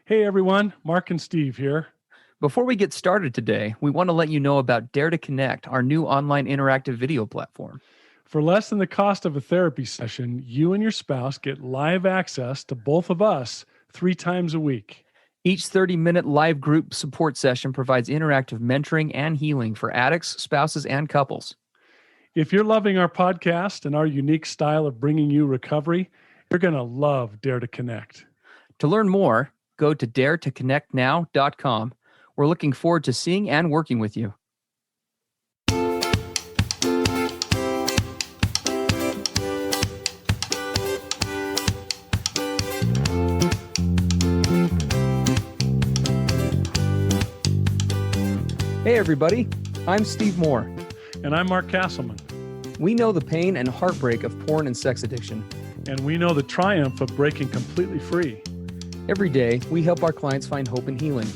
Hey everyone, Mark and Steve here. Before we get started today, we want to let you know about Dare to Connect, our new online interactive video platform. For less than the cost of a therapy session, you and your spouse get live access to both of us 3 times a week. Each 30-minute live group support session provides interactive mentoring and healing for addicts, spouses, and couples. If you're loving our podcast and our unique style of bringing you recovery, you're going to love Dare to Connect. To learn more, go to daretoconnectnow.com. We're looking forward to seeing and working with you. Hey everybody, I'm Steve Moore. And I'm Mark Castleman. We know the pain and heartbreak of porn and sex addiction. And we know the triumph of breaking completely free. Every day, we help our clients find hope and healing.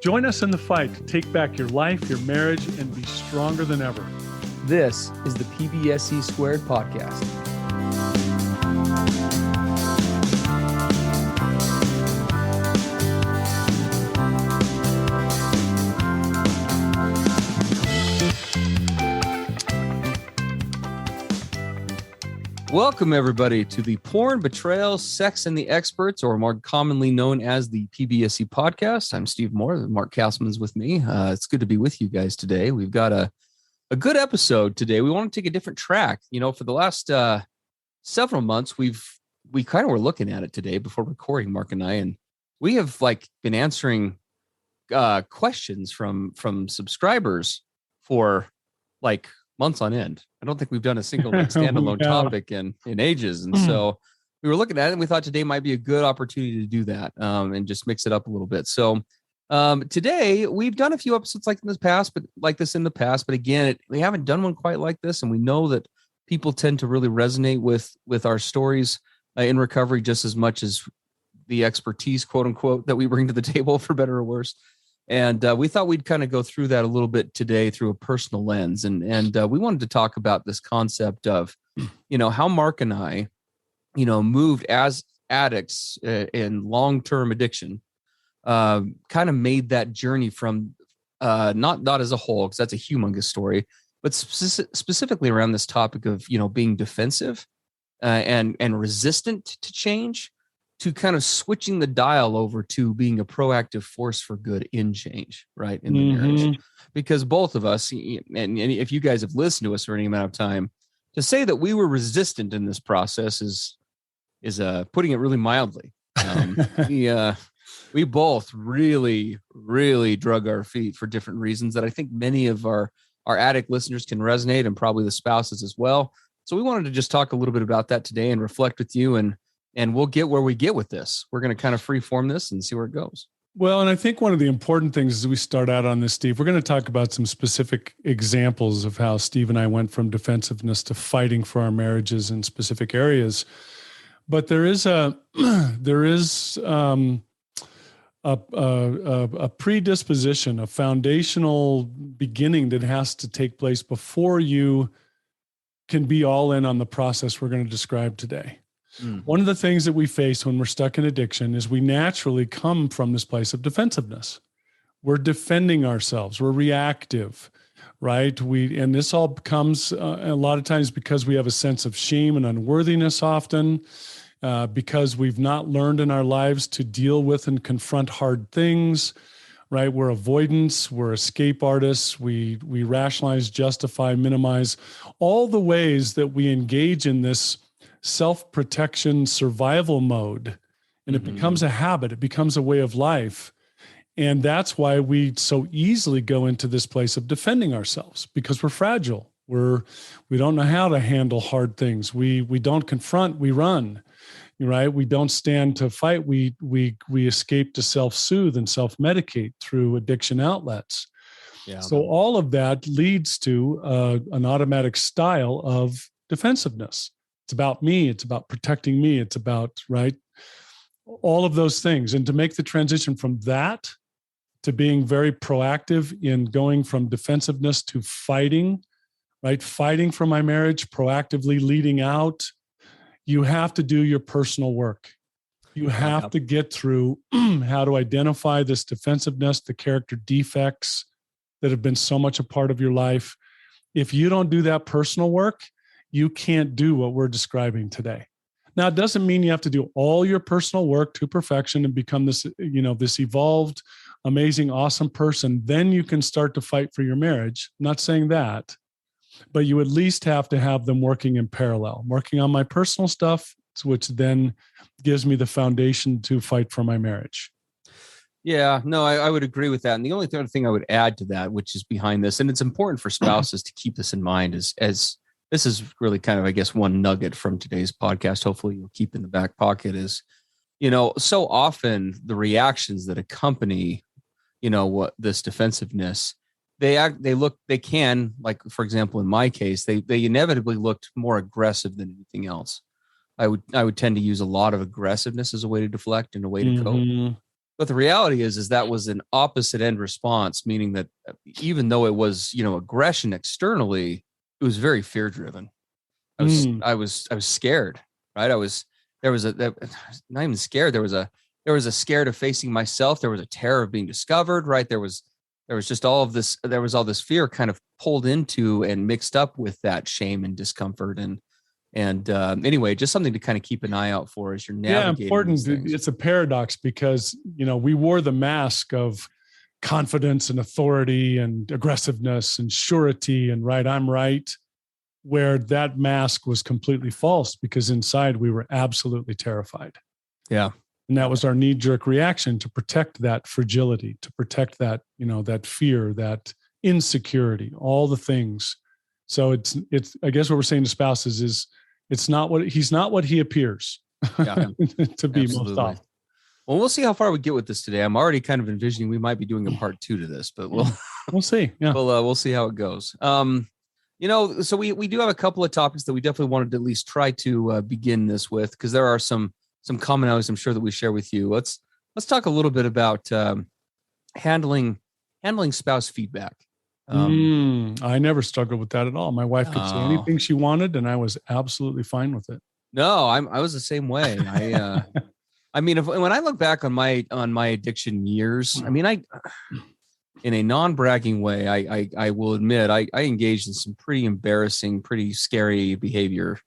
Join us in the fight to take back your life, your marriage, and be stronger than ever. This is the PBSC Squared podcast. Welcome, everybody, to the Porn, Betrayal, Sex, and the Experts, or more commonly known as the PBSC podcast. I'm Steve Moore. Mark Castleman's with me. It's good to be with you guys today. We've got a good episode today. We want to take a different track. You know, for the last several months, we kind of were looking at it today before recording, Mark and I, and we have been answering questions from subscribers for months on end. I don't think we've done a single standalone topic in ages. And so we were looking at it and we thought today might be a good opportunity to do that and just mix it up a little bit. So today we've done a few episodes like this in the past, but again, we haven't done one quite like this. And we know that people tend to really resonate with our stories in recovery just as much as the expertise, quote unquote, that we bring to the table, for better or worse. And we thought we'd kind of go through that a little bit today through a personal lens. And we wanted to talk about this concept of, how Mark and I, moved as addicts in long-term addiction, kind of made that journey from not as a whole, because that's a humongous story, but specifically around this topic of, being defensive and resistant to change, to kind of switching the dial over to being a proactive force for good in change, right? In the marriage. Because both of us, and if you guys have listened to us for any amount of time, to say that we were resistant in this process is putting it really mildly. We both really, really drug our feet for different reasons that I think many of our addict listeners can resonate, and probably the spouses as well. So we wanted to just talk a little bit about that today and reflect with you, and we'll get where we get with this. We're going to kind of freeform this and see where it goes. Well, and I think one of the important things as we start out on this, Steve, we're going to talk about some specific examples of how Steve and I went from defensiveness to fighting for our marriages in specific areas. But there is a predisposition, a foundational beginning that has to take place before you can be all in on the process we're going to describe today. One of the things that we face when we're stuck in addiction is we naturally come from this place of defensiveness. We're defending ourselves. We're reactive, right? And this all comes a lot of times because we have a sense of shame and unworthiness often, because we've not learned in our lives to deal with and confront hard things, right? We're avoidance, we're escape artists. We rationalize, justify, minimize all the ways that we engage in this self-protection survival mode. And it becomes a habit. It becomes a way of life. And that's why we so easily go into this place of defending ourselves, because we're fragile. We don't know how to handle hard things. We don't confront, we run, right? We don't stand to fight. We escape to self-soothe and self-medicate through addiction outlets. Yeah. So all of that leads to an automatic style of defensiveness. It's about me. It's about protecting me. It's about, right, all of those things. And to make the transition from that to being very proactive in going from defensiveness to fighting, right? Fighting for my marriage, proactively leading out, you have to do your personal work. You have to get through how to identify this defensiveness, the character defects that have been so much a part of your life. If you don't do that personal work, you can't do what we're describing today. Now, it doesn't mean you have to do all your personal work to perfection and become this, this evolved, amazing, awesome person. Then you can start to fight for your marriage. I'm not saying that, but you at least have to have them working in parallel. I'm working on my personal stuff, which then gives me the foundation to fight for my marriage. Yeah, no, I would agree with that. And the only other thing I would add to that, which is behind this, and it's important for spouses to keep this in mind, is as this is really kind of, I guess, one nugget from today's podcast. Hopefully you'll keep in the back pocket is, so often the reactions that accompany, what this defensiveness, they can, like, for example, in my case, they inevitably looked more aggressive than anything else. I would tend to use a lot of aggressiveness as a way to deflect and a way to cope. But the reality is that was an opposite end response, meaning that even though it was, aggression externally, it was very fear driven. I was scared, right? Not even scared. There was a scared of facing myself. There was a terror of being discovered, right? There was just all of this. There was all this fear kind of pulled into and mixed up with that shame and discomfort. And anyway, just something to kind of keep an eye out for as you're navigating. Yeah, important. It's a paradox because, we wore the mask of confidence and authority and aggressiveness and surety and I'm right, where that mask was completely false because inside we were absolutely terrified. Yeah. And that was our knee-jerk reaction to protect that fragility, to protect that, that fear, that insecurity, all the things. So it's I guess what we're saying to spouses is he's not what he appears to be most often. Well, we'll see how far we get with this today. I'm already kind of envisioning we might be doing a part 2 to this, but we'll see. Yeah. We'll see how it goes. So we do have a couple of topics that we definitely wanted to at least try to begin this with, because there are some commonalities I'm sure that we share with you. Let's talk a little bit about handling spouse feedback. I never struggled with that at all. My wife could say anything she wanted, and I was absolutely fine with it. No, I was the same way. I mean, when I look back on my addiction years, I mean, in a non-bragging way, I will admit I engaged in some pretty embarrassing, pretty scary behavior.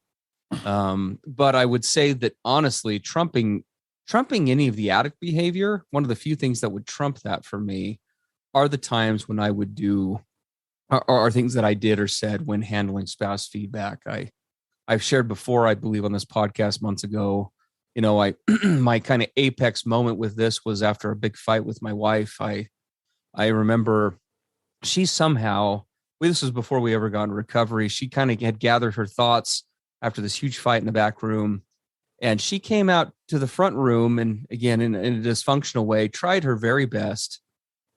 But I would say that honestly, trumping any of the addict behavior, one of the few things that would trump that for me are the times when I would do or things that I did or said when handling spouse feedback. I've shared before, I believe on this podcast months ago, my kind of apex moment with this was after a big fight with my wife. I remember this was before we ever got in recovery. She kind of had gathered her thoughts after this huge fight in the back room. And she came out to the front room and, again, in a dysfunctional way, tried her very best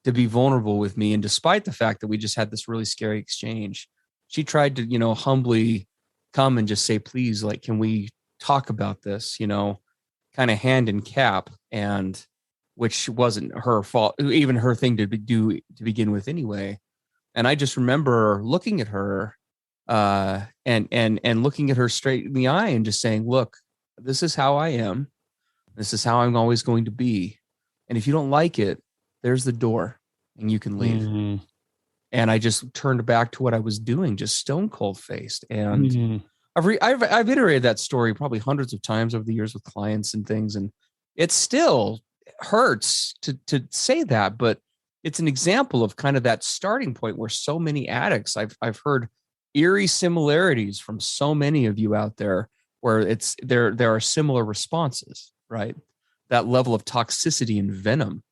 to be vulnerable with me. And despite the fact that we just had this really scary exchange, she tried to, humbly come and just say, please, like, can we talk about this, kind of hand in cap, and which wasn't her fault, even her thing to do to begin with anyway. And I just remember looking at her and looking at her straight in the eye and just saying, look, this is how I am. This is how I'm always going to be. And if you don't like it, there's the door and you can leave. Mm-hmm. And I just turned back to what I was doing, just stone cold faced. And I've iterated that story probably hundreds of times over the years with clients and things. And it still hurts to say that, but it's an example of kind of that starting point where so many addicts, I've heard eerie similarities from so many of you out there where there are similar responses, right? That level of toxicity and venom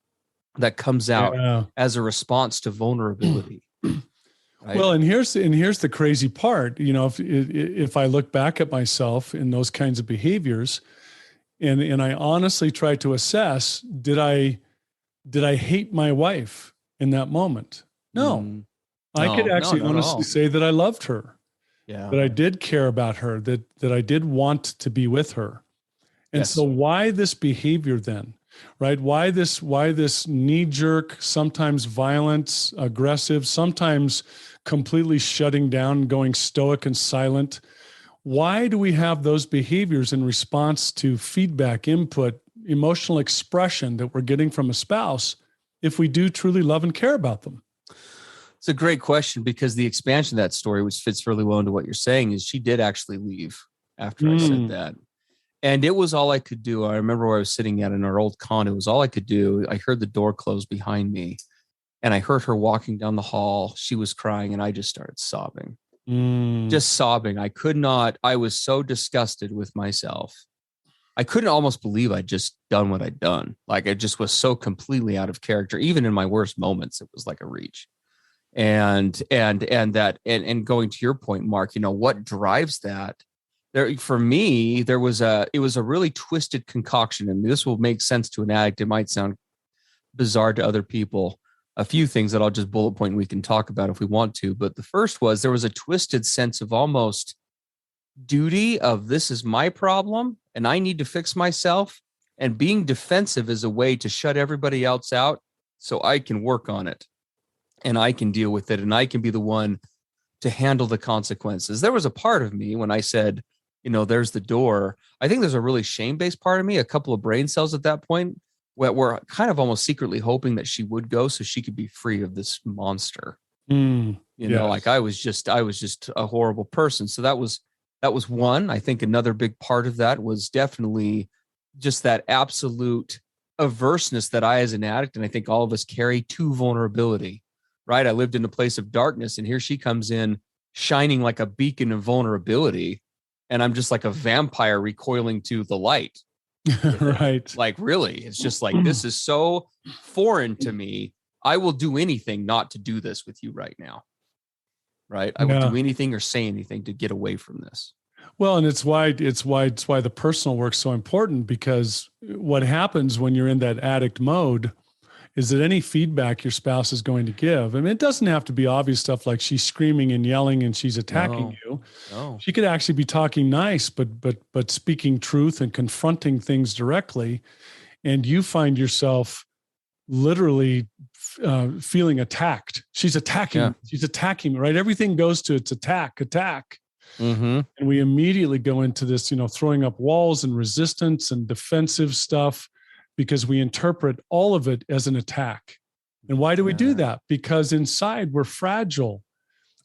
that comes out as a response to vulnerability. Right? Well, and here's the crazy part. If I look back at myself in those kinds of behaviors, and I honestly try to assess, did I hate my wife in that moment? No. I could actually honestly say that I loved her. Yeah. That I did care about her, that I did want to be with her. And so why this behavior then? Right? Why this knee-jerk, sometimes violent, aggressive, sometimes completely shutting down, going stoic and silent? Why do we have those behaviors in response to feedback, input, emotional expression that we're getting from a spouse if we do truly love and care about them? It's a great question, because the expansion of that story, which fits really well into what you're saying, is she did actually leave after I said that. And it was all I could do. I remember where I was sitting at in our old condo. It was all I could do. I heard the door close behind me, and I heard her walking down the hall. She was crying, and I just started sobbing. Just sobbing. I was so disgusted with myself. I couldn't almost believe I'd just done what I'd done. Like, I just was so completely out of character. Even in my worst moments, it was like a reach. And going to your point, Mark, what drives that? There, for me, it was a really twisted concoction, and this will make sense to an addict. It might sound bizarre to other people. A few things that I'll just bullet point and we can talk about if we want to. But the first was, there was a twisted sense of almost duty of, this is my problem and I need to fix myself. And being defensive is a way to shut everybody else out so I can work on it and I can deal with it and I can be the one to handle the consequences. There was a part of me when I said, there's the door. I think there's a really shame-based part of me, a couple of brain cells at that point, we're kind of almost secretly hoping that she would go so she could be free of this monster. Like I was just a horrible person. So that was one. I think another big part of that was definitely just that absolute averseness that I, as an addict, and I think all of us carry, to vulnerability, right? I lived in a place of darkness, and here she comes in shining like a beacon of vulnerability. And I'm just like a vampire recoiling to the light. Right. Like, really, it's just like, this is so foreign to me. I will do anything not to do this with you right now. Right. I will do anything or say anything to get away from this. Well, and it's why the personal work's so important, because what happens when you're in that addict mode is that any feedback your spouse is going to give, I mean, it doesn't have to be obvious stuff like she's screaming and yelling and she's attacking you. No. She could actually be talking nice, but speaking truth and confronting things directly. And you find yourself literally feeling attacked. She's attacking. She's attacking me, right? Everything goes to it's attack. Mm-hmm. And we immediately go into this, throwing up walls and resistance and defensive stuff, because we interpret all of it as an attack. And why do we do that? Because inside we're fragile.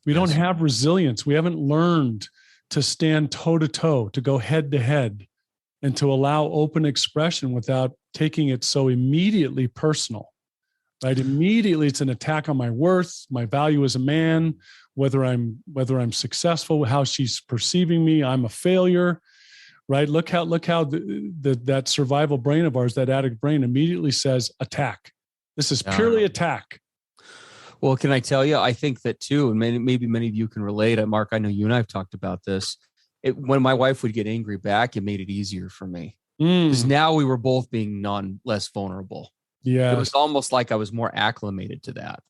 We don't have resilience. We haven't learned to stand toe to toe, to go head to head, and to allow open expression without taking it so immediately personal, right? Immediately it's an attack on my worth, my value as a man, whether I'm successful, how she's perceiving me, I'm a failure. Right? Look how that survival brain of ours, that addict brain, immediately says attack. This is purely attack. Well, can I tell you? I think that too, and maybe many of you can relate. Mark, I know you and I have talked about this. When my wife would get angry back, it made it easier for me, because now we were both being less vulnerable. Yeah, it was almost like I was more acclimated to that.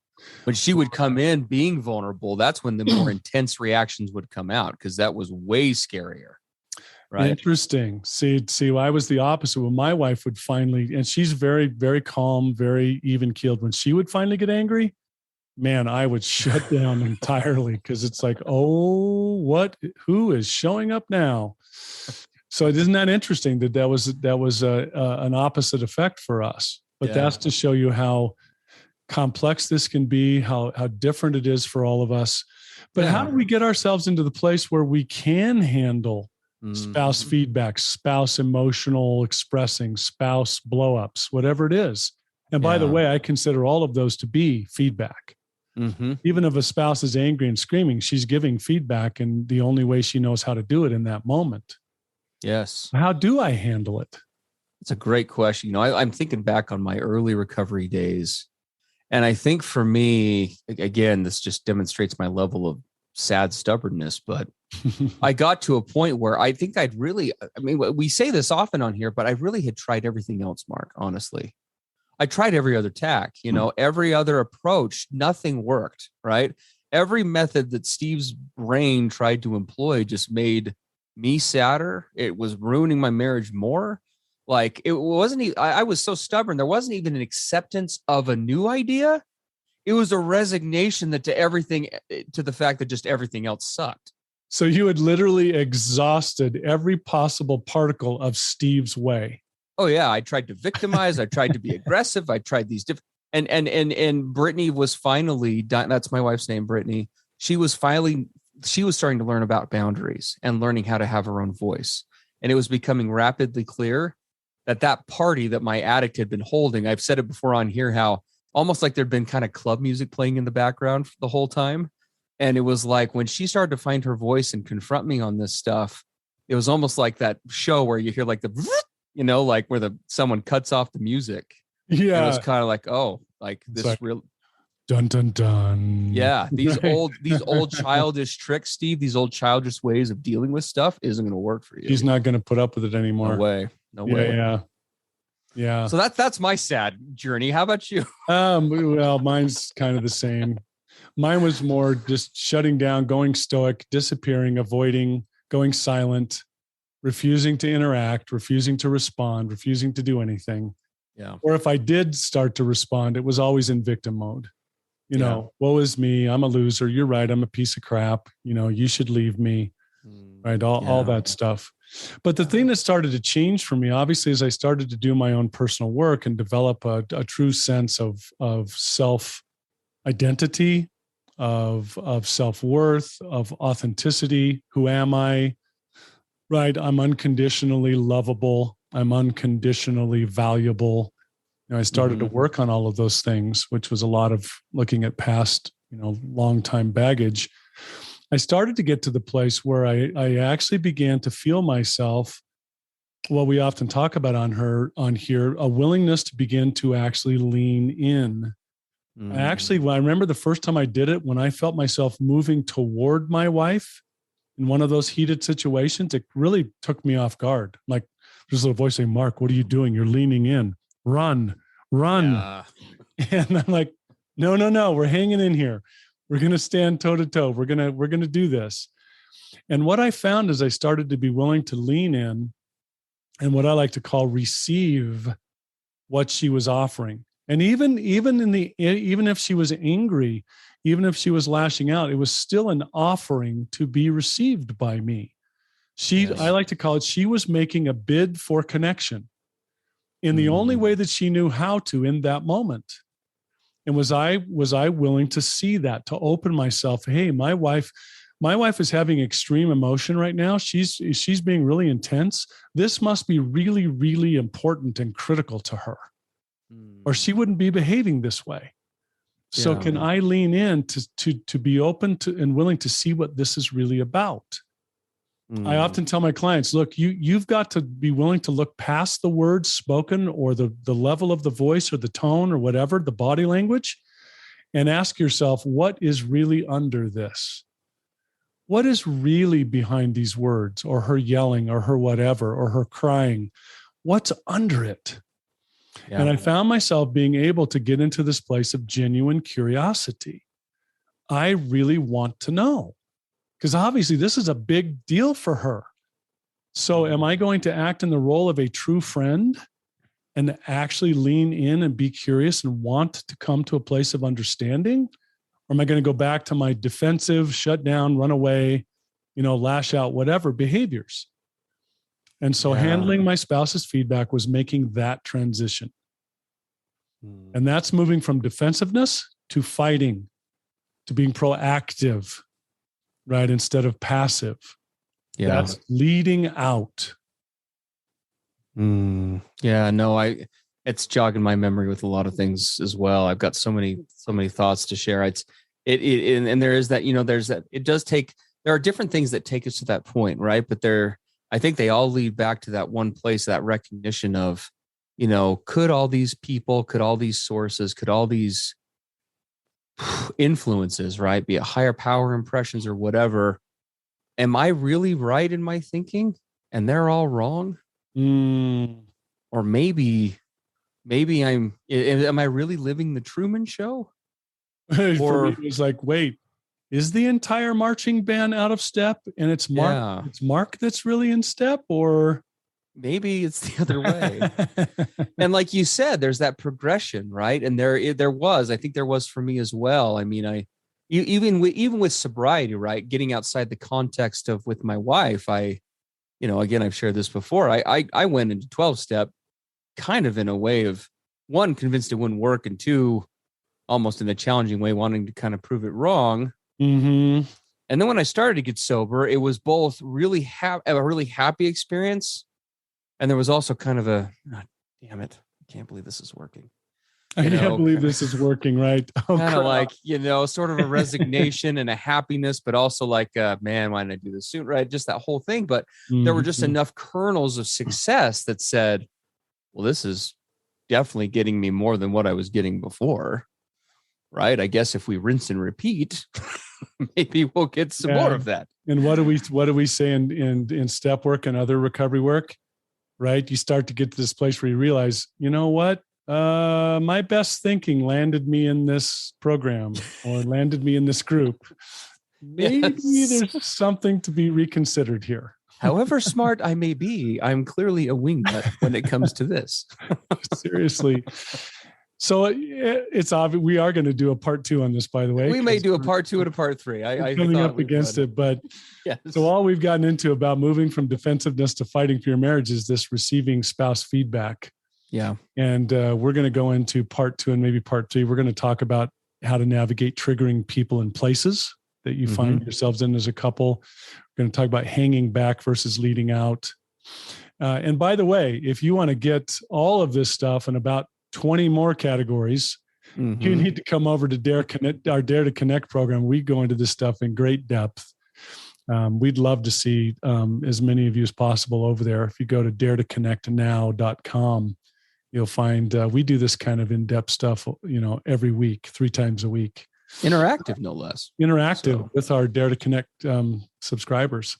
When she would come in being vulnerable, that's when the more intense reactions would come out, because that was way scarier. Right. Interesting. See, I was the opposite. When my wife would finally, and she's very, very calm, very even keeled. When she would finally get angry, man, I would shut down entirely, because it's like, who is showing up now? So isn't that interesting that was an opposite effect for us? But that's to show you how complex this can be, how different it is for all of us. But how do we get ourselves into the place where we can handle spouse feedback, spouse emotional expressing, spouse blow-ups, whatever it is? And by the way, I consider all of those to be feedback. Mm-hmm. Even if a spouse is angry and screaming, she's giving feedback, and the only way she knows how to do it in that moment. Yes. How do I handle it? It's a great question. I'm thinking back on my early recovery days, and I think for me, again, this just demonstrates my level of sad stubbornness, but I got to a point where I think we say this often on here, but I really had tried everything else, Mark, honestly. I tried every other tack, every other approach, nothing worked, right? Every method that Steve's brain tried to employ just made me sadder. It was ruining my marriage more. Like, it wasn't, I was so stubborn. There wasn't even an acceptance of a new idea. It was a resignation to the fact that just everything else sucked. So you had literally exhausted every possible particle of Steve's way. Oh yeah, I tried to victimize. I tried to be aggressive. I tried these different. And Brittany was finally done. That's my wife's name, Brittany. She was starting to learn about boundaries and learning how to have her own voice. And it was becoming rapidly clear that party that my addict had been holding, I've said it before on here, how almost like there'd been kind of club music playing in the background the whole time. And it was like when she started to find her voice and confront me on this stuff, it was almost like that show where you hear like like where someone cuts off the music. Yeah. And it was kind of like, oh, like this like, real dun dun dun. Yeah. These old childish tricks, Steve, these old childish ways of dealing with stuff isn't going to work for you. He's not going to put up with it anymore. No way. Yeah. So that's my sad journey. How about you? Well, mine's kind of the same. Mine was more just shutting down, going stoic, disappearing, avoiding, going silent, refusing to interact, refusing to respond, refusing to do anything. Yeah. Or if I did start to respond, it was always in victim mode. Woe is me. I'm a loser. You're right. I'm a piece of crap. You should leave me. Right. All that stuff. But the thing that started to change for me, obviously, as I started to do my own personal work and develop a true sense of self-identity, of self-worth, of authenticity. Who am I? Right. I'm unconditionally lovable. I'm unconditionally valuable. I started to work on all of those things, which was a lot of looking at past, long time baggage. I started to get to the place where I actually began to feel myself, what we often talk about on here, a willingness to begin to actually lean in. I remember the first time I did it, when I felt myself moving toward my wife in one of those heated situations, it really took me off guard. Like there's a little voice saying, Mark, what are you doing? You're leaning in. Run. Yeah. And I'm like, no, we're hanging in here. We're going to stand toe to toe. We're going to do this. And what I found is I started to be willing to lean in and what I like to call receive what she was offering. And even if she was angry, even if she was lashing out, it was still an offering to be received by me. I like to call it, she was making a bid for connection in the only way that she knew how to in that moment. And was I willing to see that, to open myself? Hey, my wife is having extreme emotion right now. She's being really intense. This must be really, really important and critical to her, or she wouldn't be behaving this way. So can I lean in to be open to and willing to see what this is really about? I often tell my clients, look, you've got to be willing to look past the words spoken or the level of the voice or the tone or whatever, the body language, and ask yourself, what is really under this? What is really behind these words or her yelling or her whatever or her crying? What's under it? Yeah. And I found myself being able to get into this place of genuine curiosity. I really want to know. Because obviously this is a big deal for her. So am I going to act in the role of a true friend and actually lean in and be curious and want to come to a place of understanding? Or am I going to go back to my defensive, shut down, run away, lash out, whatever behaviors? And so handling my spouse's feedback was making that transition. And that's moving from defensiveness to fighting, to being proactive. Right, instead of passive. Yeah. That's leading out. It's jogging my memory with a lot of things as well. I've got so many thoughts to share. And there is that, there's that, it does take, there are different things that take us to that point, right? But I think they all lead back to that one place, that recognition of, could all these people, could all these sources, could all these influences, right, be it higher power impressions or whatever, am I really right in my thinking and they're all wrong? Or maybe am I really living the Truman Show? For me, it was like, wait, is the entire marching band out of step and it's Mark that's really in step? Or maybe it's the other way. And like you said, there's that progression, right? And I think there was for me as well. I mean, even with sobriety, right? Getting outside the context of with my wife, again, I've shared this before. I went into 12-step kind of in a way of, one, convinced it wouldn't work, and two, almost in a challenging way, wanting to kind of prove it wrong. Mm-hmm. And then when I started to get sober, it was both a really happy experience. And there was also kind of a, oh, damn it, I can't believe this is working. I can't believe this is working, right? Oh, kind of like, sort of a resignation and a happiness, but also like, man, why didn't I do this soon? Right. Just that whole thing. But there were just enough kernels of success that said, well, this is definitely getting me more than what I was getting before. Right. I guess if we rinse and repeat, maybe we'll get some more of that. And what do we say in step work and other recovery work? Right. You start to get to this place where you realize, you know what? My best thinking landed me in this program or landed me in this group. Maybe there's something to be reconsidered here. However smart I may be, I'm clearly a wingnut when it comes to this. Seriously. So it's obvious we are going to do a part 2 on this, by the way. We may do a part 2 and a part 3. I coming up against it, but yes. So all we've gotten into about moving from defensiveness to fighting for your marriage is this receiving spouse feedback. Yeah. And we're going to go into part 2 and maybe part 3. We're going to talk about how to navigate triggering people and places that you find yourselves in as a couple. We're going to talk about hanging back versus leading out. And by the way, if you want to get all of this stuff and about 20 more categories, you need to come over to our Dare to Connect program. We go into this stuff in great depth. We'd love to see as many of you as possible over there. If you go to daretoconnectnow.com, you'll find we do this kind of in-depth stuff, every week, 3 times a week. Interactive, no less. Interactive with our Dare to Connect subscribers.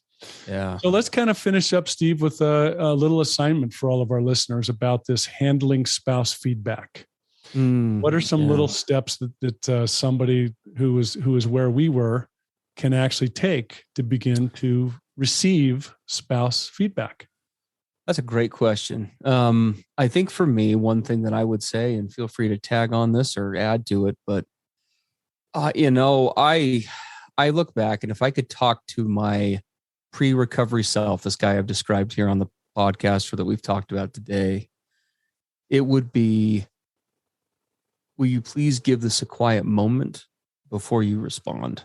Yeah. So let's kind of finish up, Steve, with a little assignment for all of our listeners about this handling spouse feedback. What are some little steps that somebody who is where we were can actually take to begin to receive spouse feedback? That's a great question. I think for me, one thing that I would say, and feel free to tag on this or add to it, but I look back, and if I could talk to my pre-recovery self, this guy I've described here on the podcast or that we've talked about today, it would be, will you please give this a quiet moment before you respond?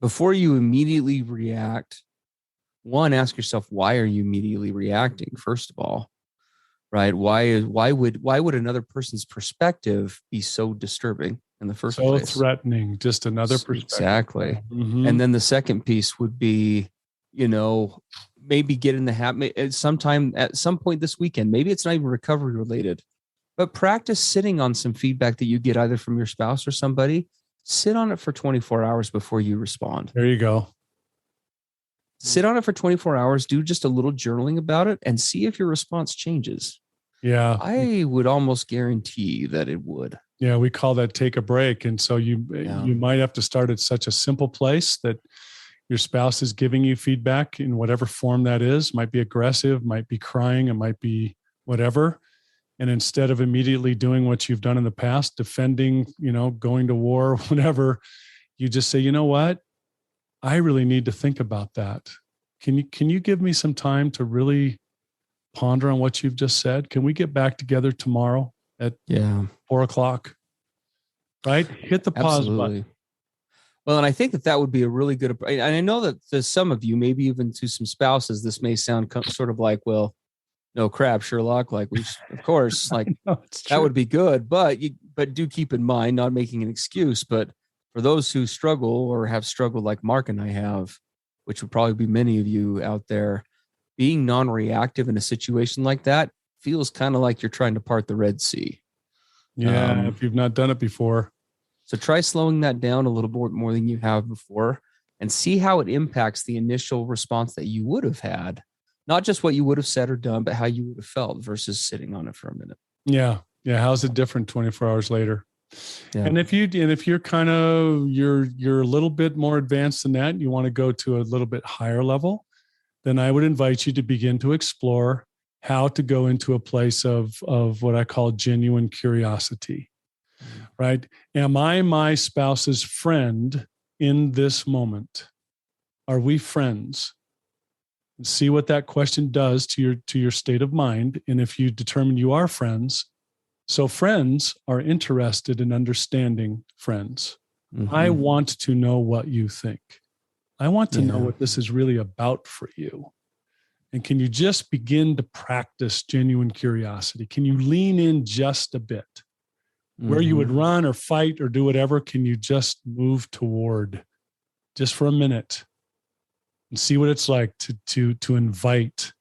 Before you immediately react, one, ask yourself, why are you immediately reacting? First of all, right? Why would another person's perspective be so disturbing in the first place? So threatening, just another perspective. Exactly. And then the second piece would be, maybe get in the habit at some point this weekend. Maybe it's not even recovery related, but practice sitting on some feedback that you get either from your spouse or somebody. Sit on it for 24 hours before you respond. There you go. Sit on it for 24 hours, do just a little journaling about it, and see if your response changes. Yeah. I would almost guarantee that it would. Yeah, we call that take a break. And so you might have to start at such a simple place that your spouse is giving you feedback in whatever form that is. Might be aggressive, might be crying, it might be whatever. And instead of immediately doing what you've done in the past, defending, going to war, whatever, you just say, you know what? I really need to think about that. Can you give me some time to really ponder on what you've just said? Can we get back together tomorrow at 4:00? Right? Hit the pause button. Well, and I think that would be a really good, and I know that to some of you, maybe even to some spouses, this may sound sort of like, well, no crap, Sherlock, like of course, like that would be good, but do keep in mind, not making an excuse, but for those who struggle or have struggled like Mark and I have, which would probably be many of you out there, being non-reactive in a situation like that feels kind of like you're trying to part the Red Sea. Yeah, if you've not done it before. So try slowing that down a little more than you have before and see how it impacts the initial response that you would have had. Not just what you would have said or done, but how you would have felt versus sitting on it for a minute. Yeah. Yeah. How's it different 24 hours later? Yeah. And if you're kind of, you're a little bit more advanced than that, and you want to go to a little bit higher level, then I would invite you to begin to explore how to go into a place of what I call genuine curiosity, right? Am I my spouse's friend in this moment? Are we friends? See what that question does to your state of mind. And if you determine you are friends, so friends are interested in understanding friends. Mm-hmm. I want to know what you think. I want to know what this is really about for you. And can you just begin to practice genuine curiosity? Can you lean in just a bit? Where you would run or fight or do whatever, can you just move toward just for a minute and see what it's like to invite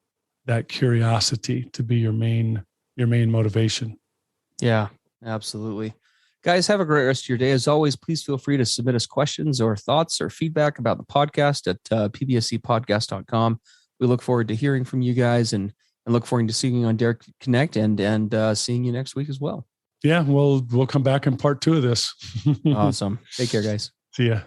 that curiosity to be your main motivation? Yeah, absolutely. Guys, have a great rest of your day. As always, please feel free to submit us questions or thoughts or feedback about the podcast at pbscpodcast.com. We look forward to hearing from you guys and look forward to seeing you on Dare Connect and seeing you next week as well. Yeah, we'll come back in part 2 of this. Awesome. Take care, guys. See ya.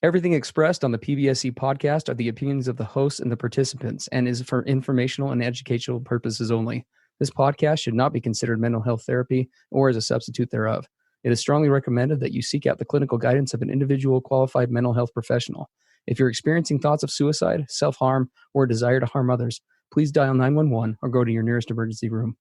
Everything expressed on the PBSC podcast are the opinions of the hosts and the participants and is for informational and educational purposes only. This podcast should not be considered mental health therapy or as a substitute thereof. It is strongly recommended that you seek out the clinical guidance of an individual qualified mental health professional. If you're experiencing thoughts of suicide, self-harm, or a desire to harm others, please dial 911 or go to your nearest emergency room.